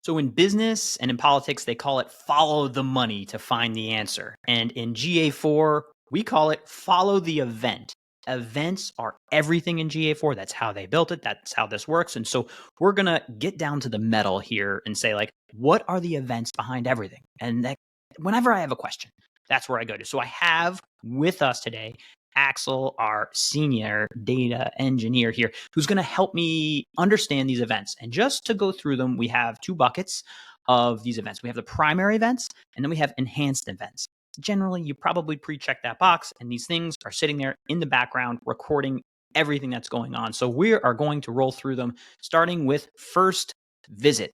So in business and in politics, they call it follow the money to find the answer. And in GA4, we call it follow the event. Events are everything in GA4. That's how they built it. That's how this works. And so we're going to get down to the metal here and say, like, what are the events behind everything? And that, whenever I have a question, that's where I go to. So I have with us today Axel, our senior data engineer here, who's going to help me understand these events. And just to go through them, we have two buckets of these events. We have the primary events, and then we have enhanced events. Generally, you probably pre-check that box, and these things are sitting there in the background recording everything that's going on. So we are going to roll through them, starting with first visit.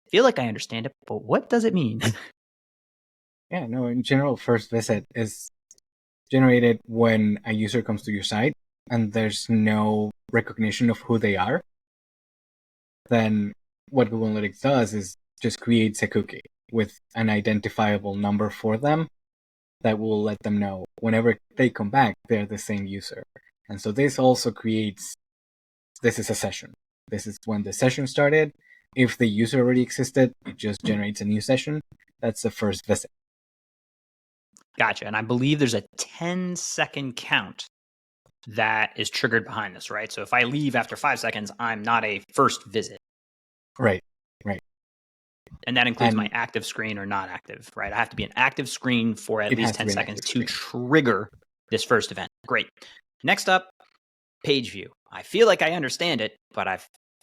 I feel like I understand it, but what does it mean? Yeah, no, in general, first visit is generated when a user comes to your site and there's no recognition of who they are. Then what Google Analytics does is just creates a cookie with an identifiable number for them that will let them know whenever they come back, they're the same user. And so this also creates, this is a session. This is when the session started. If the user already existed, it just generates a new session. That's the first visit. Gotcha. And I believe there's a 10-second count that is triggered behind this, right? So if I leave after 5 seconds, I'm not a first visit. Right. And that includes my active screen or not active, right? I have to be an active screen for at least 10 seconds to trigger this first event. Great. Next up, page view. I feel like I understand it, but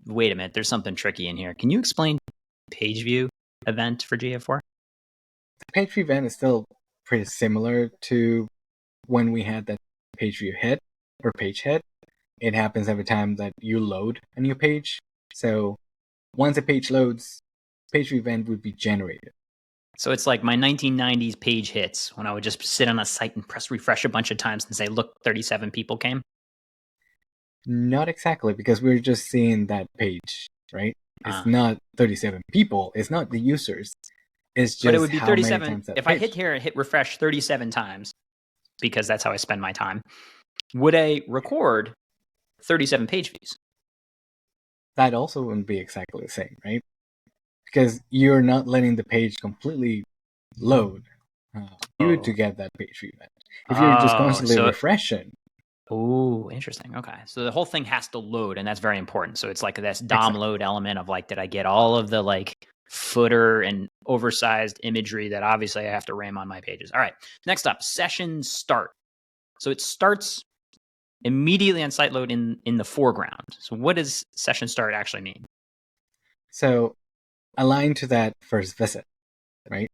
wait a minute, there's something tricky in here. Can you explain page view event for GA4? The page view event is still pretty similar to when we had that page view hit or page hit. It happens every time that you load a new page. So once a page loads, page view event would be generated. So it's like my 1990s page hits when I would just sit on a site and press refresh a bunch of times and say, look, 37 people came. Not exactly, because we're just seeing that page, right? It's not 37 people. It's not the users. It's just, but it would be 37. If I hit here and hit refresh 37 times, because that's how I spend my time, would I record 37 page views? That also wouldn't be exactly the same, right? Because you're not letting the page completely load to get that page view event. If you're just constantly refreshing. Oh, interesting. Okay. So the whole thing has to load, and that's very important. So it's like this DOM load element of like, did I get all of the like footer and oversized imagery that obviously I have to ram on my pages? All right. Next up, session start. So it starts immediately on site load in the foreground. So what does session start actually mean? So aligned to that first visit, right?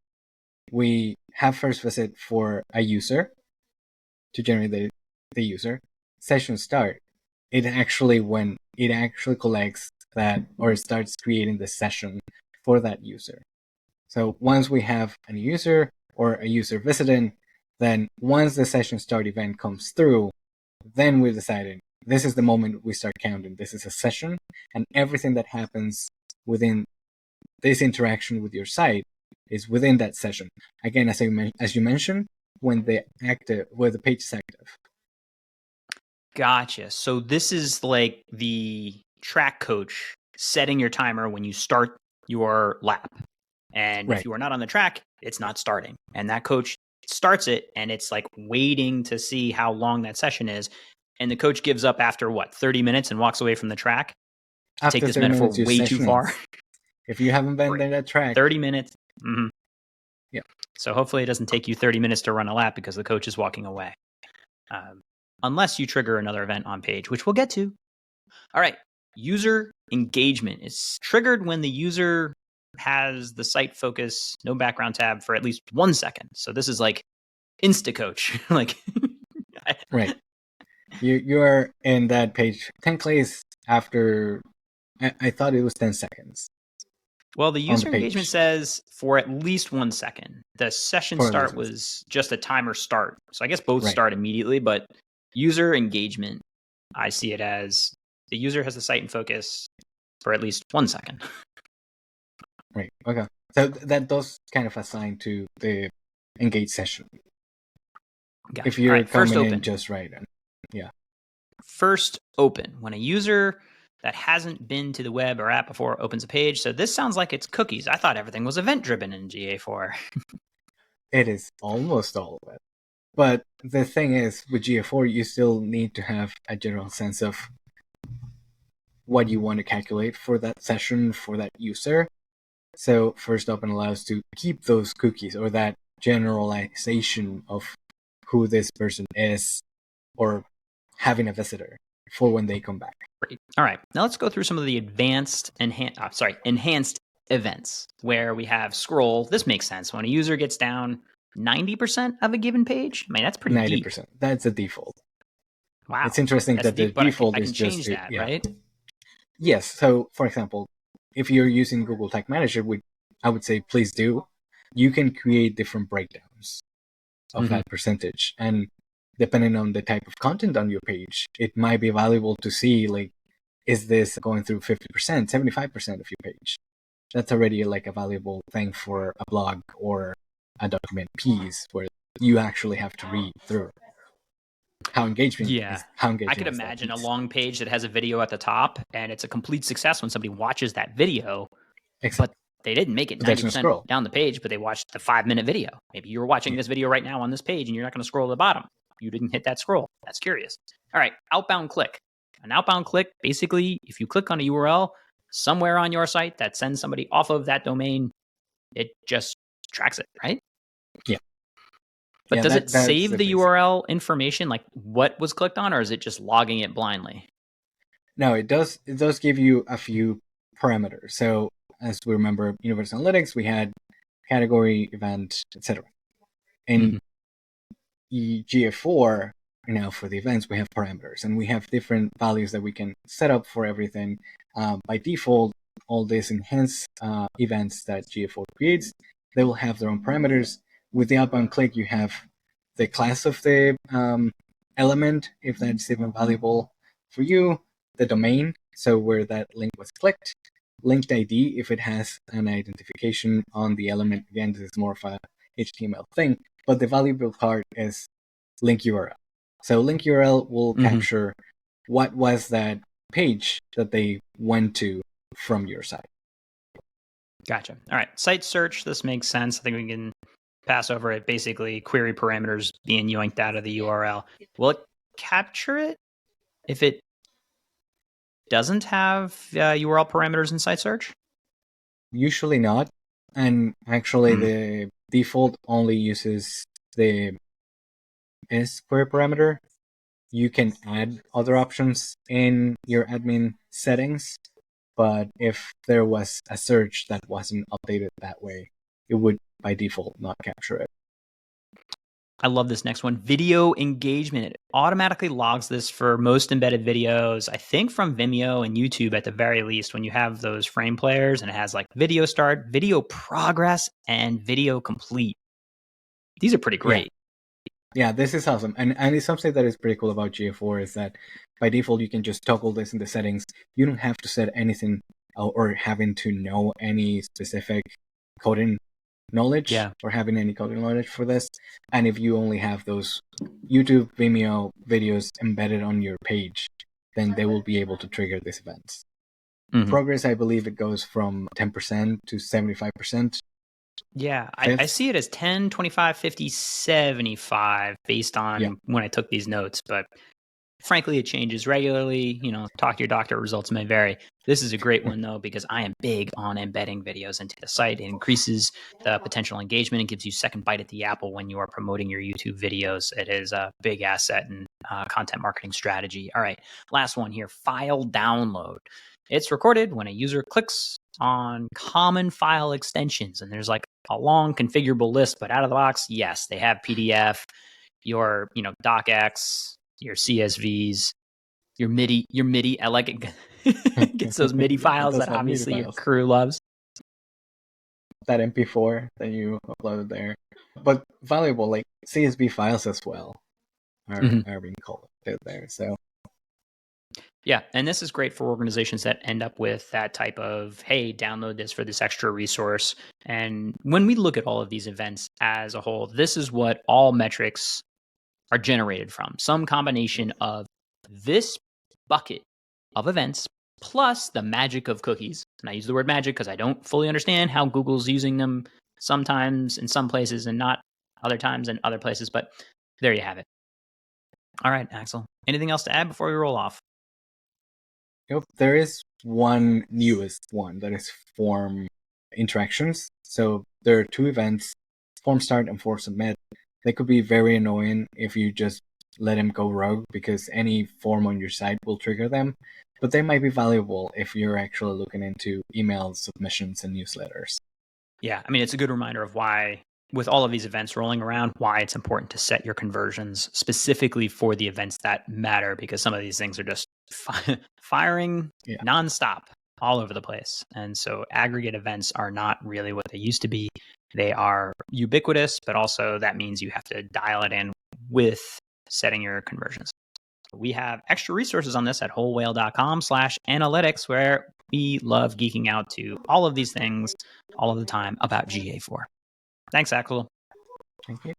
We have first visit for a user to generate the user. Session start, when it actually collects that or starts creating the session for that user. So once we have a new user or a user visiting, then once the session start event comes through, then we're deciding this is the moment we start counting. This is a session, and everything that happens within this interaction with your site is within that session. Again, as you mentioned, when the page is active. Gotcha. So this is like the track coach setting your timer when you start your lap. And if you are not on the track, it's not starting. And that coach starts it, and it's like waiting to see how long that session is. And the coach gives up after 30 minutes and walks away from the track? After take this metaphor way too far. If you haven't been there that track. 30 minutes. Mm-hmm. Yeah. So hopefully it doesn't take you 30 minutes to run a lap because the coach is walking away. Unless you trigger another event on page, which we'll get to. All right. User engagement is triggered when the user has the site focus, no background tab for at least 1 second. So this is like Insta-coach. Like right. You are in that page 10 clicks after, I thought it was 10 seconds. Well, the user engagement says for at least 1 second. The session start was just a timer start. So I guess both start immediately, but user engagement, I see it as the user has the site in focus for at least 1 second. Right. Okay. So that does kind of assign to the engage session. Gotcha. If you're coming in just right. Yeah. First open. When a user that hasn't been to the web or app before opens a page. So this sounds like it's cookies. I thought everything was event-driven in GA4. It is almost all of it. But the thing is, with GA4, you still need to have a general sense of what you want to calculate for that session, for that user. So first open allows to keep those cookies or that generalization of who this person is or having a visitor for when they come back. Great. All right. Now let's go through some of the enhanced events where we have scroll. This makes sense. When a user gets down 90% of a given page, I mean, that's pretty 90%. deep. That's the default. Wow. It's interesting That's that deep, the default I is can just change that, right? Yes. So, for example, if you're using Google Tag Manager, I would say please do. You can create different breakdowns of that percentage, and depending on the type of content on your page, it might be valuable to see, like, is this going through 50%, 75% of your page? That's already like a valuable thing for a blog or a document piece where you actually have to read through. How engaging I could imagine a long page that has a video at the top, and it's a complete success when somebody watches that video, but they didn't make it 90% down the page, but they watched the 5-minute video. Maybe you were watching this video right now on this page, and you're not going to scroll to the bottom. You didn't hit that scroll. That's curious. All right, outbound click. An outbound click, basically, if you click on a URL somewhere on your site that sends somebody off of that domain, it just tracks it, right? Yeah. But does it save the URL information, like what was clicked on, or is it just logging it blindly? No, it does. It does give you a few parameters. So as we remember, Universal Analytics, we had category, event, etc. In GA4, now for the events, we have parameters, and we have different values that we can set up for everything. By default, all these enhanced events that GA4 creates, they will have their own parameters. With the outbound click, you have the class of the element, if that's even valuable for you, the domain, so where that link was clicked, linked ID, if it has an identification on the element. Again, this is more of a HTML thing, but the valuable part is link URL. So link URL will capture what was that page that they went to from your site. Gotcha. All right. Site search. This makes sense. I think we can pass over it. Basically, query parameters being yoinked out of the URL. Will it capture it if it doesn't have URL parameters in site search? Usually not. And actually, the default only uses the query parameter. You can add other options in your admin settings, but if there was a search that wasn't updated that way, it would by default not capture it. I love this next one. Video engagement. It automatically logs this for most embedded videos, I think from Vimeo and YouTube at the very least, when you have those frame players, and it has like video start, video progress, and video complete. These are pretty great. Yeah, this is awesome. And it's something that is pretty cool about GA4 is that by default, you can just toggle this in the settings. You don't have to set anything or having to know any specific coding knowledge or having any coding knowledge for this. And if you only have those YouTube, Vimeo videos embedded on your page, then they will be able to trigger these events. Progress, I believe it goes from 10% to 75%. Yeah, I see it as 10, 25, 50, 75 based on when I took these notes, but frankly, it changes regularly. You know, talk to your doctor, results may vary. This is a great one, though, because I am big on embedding videos into the site. It increases the potential engagement and gives you second bite at the apple when you are promoting your YouTube videos. It is a big asset in content marketing strategy. All right, last one here, file download. It's recorded when a user clicks on common file extensions, and there's like a long configurable list, but out of the box, yes, they have PDF, your docx, your CSVs, your MIDI. I like it. Gets those MIDI files that obviously your crew loves. That MP4 that you uploaded there, but valuable like CSV files as well are being called there. So. Yeah, and this is great for organizations that end up with that type of, hey, download this for this extra resource. And when we look at all of these events as a whole, this is what all metrics are generated from. Some combination of this bucket of events plus the magic of cookies. And I use the word magic because I don't fully understand how Google's using them sometimes in some places and not other times in other places. But there you have it. All right, Axel. Anything else to add before we roll off? Yep, there is one newest one that is form interactions. So there are two events, form start and form submit. They could be very annoying if you just let them go rogue because any form on your site will trigger them. But they might be valuable if you're actually looking into email submissions and newsletters. Yeah, I mean, it's a good reminder of why, with all of these events rolling around, why it's important to set your conversions specifically for the events that matter, because some of these things are just firing nonstop all over the place. And so aggregate events are not really what they used to be. They are ubiquitous, but also that means you have to dial it in with setting your conversions. We have extra resources on this at wholewhale.com/analytics, where we love geeking out to all of these things all of the time about GA4. Thanks, Axel. Thank you.